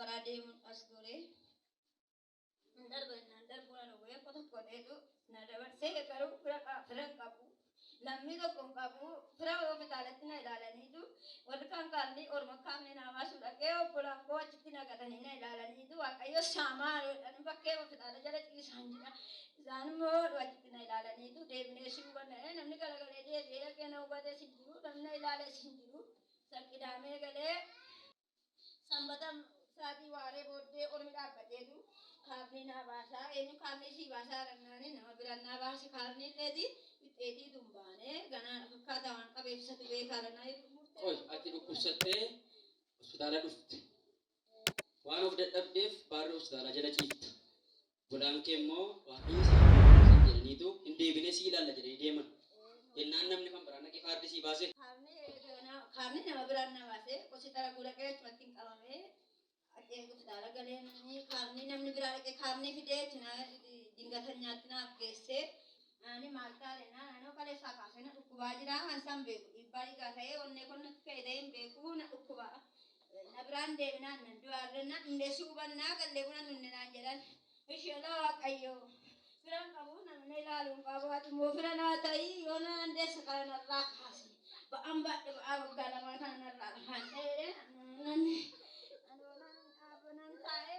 karadem asgore nandar bulan oye koto kote tu nandar se karu pura kapu lammi to kon kapu pura o betalatina ilalani tu warkan karni or makam ne namasu lage o pura ko chitina katani ne ilalani tu akayo sama an bakke o betala jara ti sanjina zanmo wachitina ilalani tu devne shubane namni kala gale de vera ke no bade sinjiru namne ilale sinjiru sakidame gale sambatam sadi ware bodde or mi dabbate tu karni na basa enu karni si basa rangane nama biranna basa karni ledi eti dumbane gana kada wan kabe satu be karana oi ati dukusatte hospitala dufte waan of dadhabdeef baarri hospitala jala ciifte godaan keemmoo waaqni jedhaniitu hin deebine si ilaalla jedhanii deeman jennaan namni kan biraan dhaqee kaardi si baase karni nama biranna base hospitala gudaqee achumatti hin qabame ati hospitala galeen karni namni biraa dhaqee karni fidee dingatan nyaatti naaf geesse ani maltare na no kale saka sena ukuba jira hansam be ibari ga sae onne kon fedem be ku na ukuba na brande na nandu arna ndesu banna galle guna nunne na jalan ishela kayo firan kabu na ne lalu kabu atu mo firana tai yona nde sakana rakhasi ba amba ba abgala ma kana ra hande nanne anona abanan tae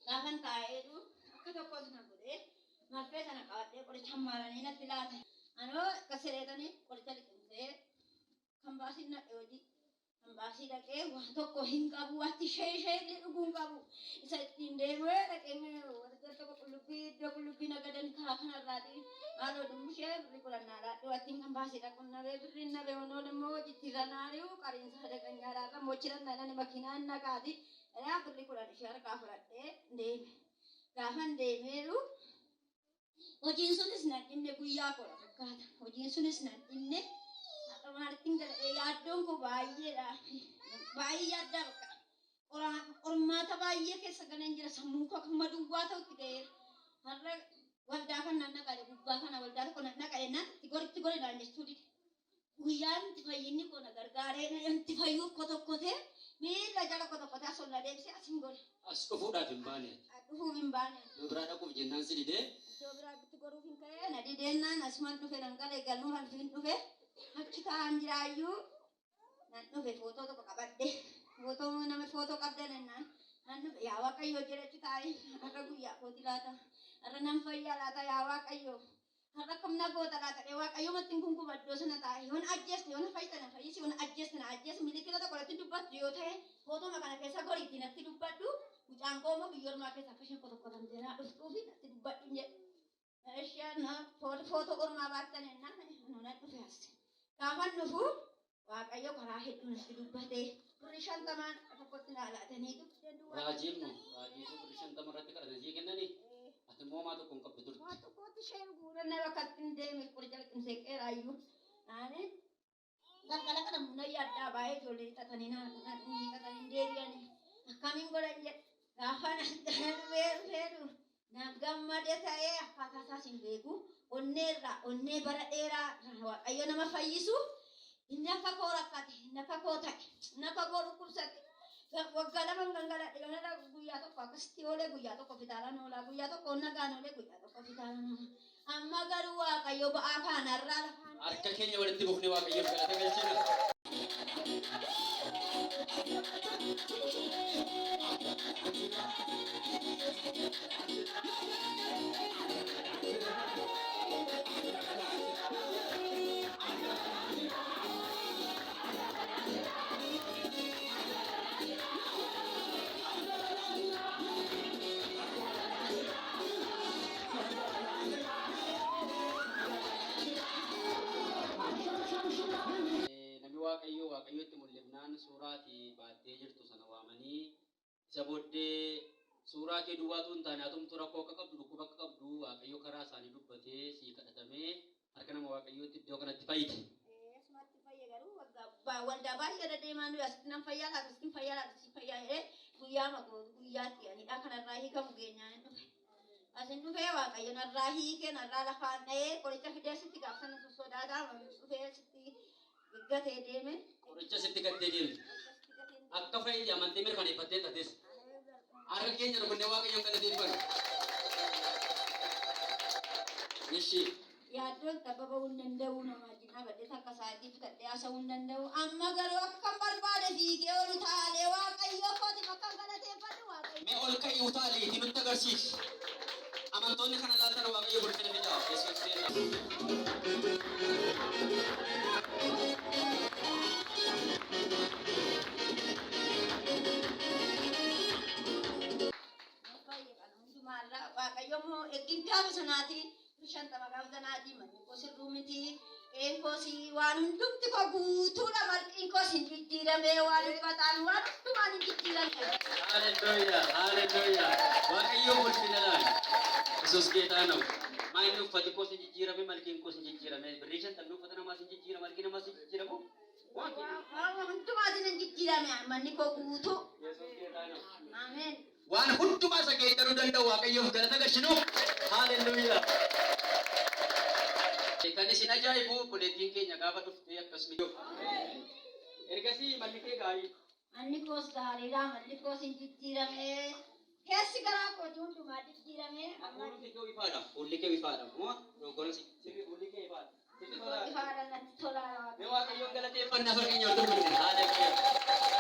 ga han tae du kata kau sana boleh, ngapain sana kau dia boleh cambaran ini nanti lah. Ano kasih tadi boleh cari kunci, kambasi nak eudi, kambasi lagi wah tu kohin kabu, hati saya ni ugung kabu. Isai tindeh weh, lagi ni ada tu kulubi naga dan karakan rati. Ano dulu saya beri kulan nara, tu hati kambasi tak pun nabe beri nabe ono lemo jitiran nariu, karin sada kenyara, mochiran nana ni makinan nagadi. Ada beri kulan saya kafurat deh. Gafan deemeeru hojiin sunis nadhimne guyyaa kola fakkaata hojiin sunis nadhimne maartin gala yaaddoon ko baay'eedha baay'ee yaaddaa bakka qormaata baay'ee keessa galeen jira sammuu koo akka duwwaa ta'utti ga'eera har'a waldaa kan nan naqale gubbaa kana waldaa tokko nan naqale nan itti godhinaan jechuu dide guyyaan itti fayyinni koo na gargaaree itti fayyuuf kotokkotee miila jala kotokkotee as ol na deebisee asin godhe. As dhufuudhaaf hin baane. Dhufuuf hin baane. Biraa dhaquuf jennaan si didee. Biraa bitti godhuuf hin ka'ee na dideennaan asumaan dhufe nan galee galmuun halfiin dhufe achi taa'an jiraayyuu nan dhufe footoo tokko qabadde footoo nama footoo qabdan ennaan nan dhufe yaa waaqayyoo jedhachi taa'ee har'a guyyaa kooti laata har'a nan fayyaa laata yaa waaqayyoo har'a kamna goota laata dhee waaqayyoo mattiin kun kubaddoo sana taa'e yoon ajjeesne yoon fayyisana fayyisi yoon ajjeesne milikita tokko irratti dubbattu yoo ta'e footoo kana keessa goriitti natti dubbadhu mucaan koomoo biyyoormaa keessa akka isheen kotokotan deemaa dhuftuufi natti dubbadhu hin jedhu. Isheen footoo ormaa baattan ennaan nan dhufe as. Gaafan dhufu waaqayyo karaa hedduu natti dubbatee birri 50 tokkotti na laataniitu. Raajiitu birri 50 irratti kadhatanii kennanii ati moomaa tokko hin qabdu turte. Waa tokkotti isheen guurannee bakka ittiin deeme qoricha liqimsee qeeraayyuu. Naani galgala kana muna yaaddaa baay'ee ijoollee hiixatanii deebi'anii akkamiin godhan jedhe gaafan dhufeeru naaf gammade ta'ee akkaataa isaas hin beeku onnee bara dheeraa waaqayyo nama fayyisu inni akka koo rakkate inni akka koo ta'e inni akka koo dhukkubsate waggaa lama gangaladhe yoonadha guyyaa tokko akkasitti oolee guyyaa tokko fitaalaan oolaa guyyaa tokko nagaan oolee guyyaa tokko fitaalaan oolaa amma garuu waaqayyo ba'aa kaanarraa lafaan harka keenya walitti bufne waaqayyo galata galchina. Waaqayyotti mul'ifnaan suuraati baattee jirtu sana waamanii isa booddee suuraa kee duwwaatu hin taane atumtu rakkoo akka qabdu dhukkuba akka qabdu waaqayyo karaa isaanii dubbatee sii kadhatamee harka nama waaqayyootti iddoo kanatti fayyite. Asumatti fayye garuu waldaa baay'ee deemaa nuyi asitti nan fayyaa laata asitti fayyaa laata asitti fayyaa jedhee guyyaatti anidha kanarraa hiikamu geenyaan hin dhufe. Asin dhufee waaqayyo narraa hiikee narraa lafaan dha'ee qoricha fidee sitti gaafsan sodaataa dhufee sitti gatee deeme. Qoricha sitti gattee deeme. akka fayyiti amantee mirkaneeffattee tates. Harka keenya rukunee waaqayyoon galateeffannu. Ishii. Yaaddoon sababa hin danda'u nama wajjin abadde takka isaatii fudhadhee haasa'uu hin danda'u. Amma garuu akka barbaade fiigee ol utaalee waaqayyoo kooti bakka galateeffadhu waaqayyo. Mee ol ka'ii utaalee itti nutti agarsiisi. Amantoonni kana laaltan waaqayyo bulchina ni ja'a. Yesuus waaqayyo moo eegin gaafa sanaatii shantama gaafa sanaatii manni koo sirruu miti eenkoosii waan hundumti koo guutuudha marqiin koo sin jijjiiramee waan uffataan waan hundumaan hin jijjiiramee. Hallelujah, hallelujah. Waaqayyo bulchina laal. Yesuus geetaa na'u. Maayinni uffati koo sin jijjiirame marqiin koo sin jijjiirame birrii shantamni uffata namaa sin jijjiirama marqii namaa sin jijjiiramu. Waan hundumaatiin hin jijjiirame manni koo guutuu. Yesuus geetaa na'u. Ameen. Waan hundumaa isa geeddaruu danda'u waaqayyoof galata gashinu. Hallelujah. Kan isin ajaa'ibu buleettiin keenya gaafa dhuftee akkasuma jiru. Ergasii malli kee gaarii. Manni koos gaariidha malli koos hin jijjiiramee. Keessi garaa kooti hundumaa jijjiiramee. Fuulli kee ifaadha. Fuulli kee ifaadha. Moo dogoggora sirri fuulli kee ifaadha. Ifaadha natti tolaa. Mee waaqayyoon galateeffannaa fakkeenya wal dubbifne. Hallelujah.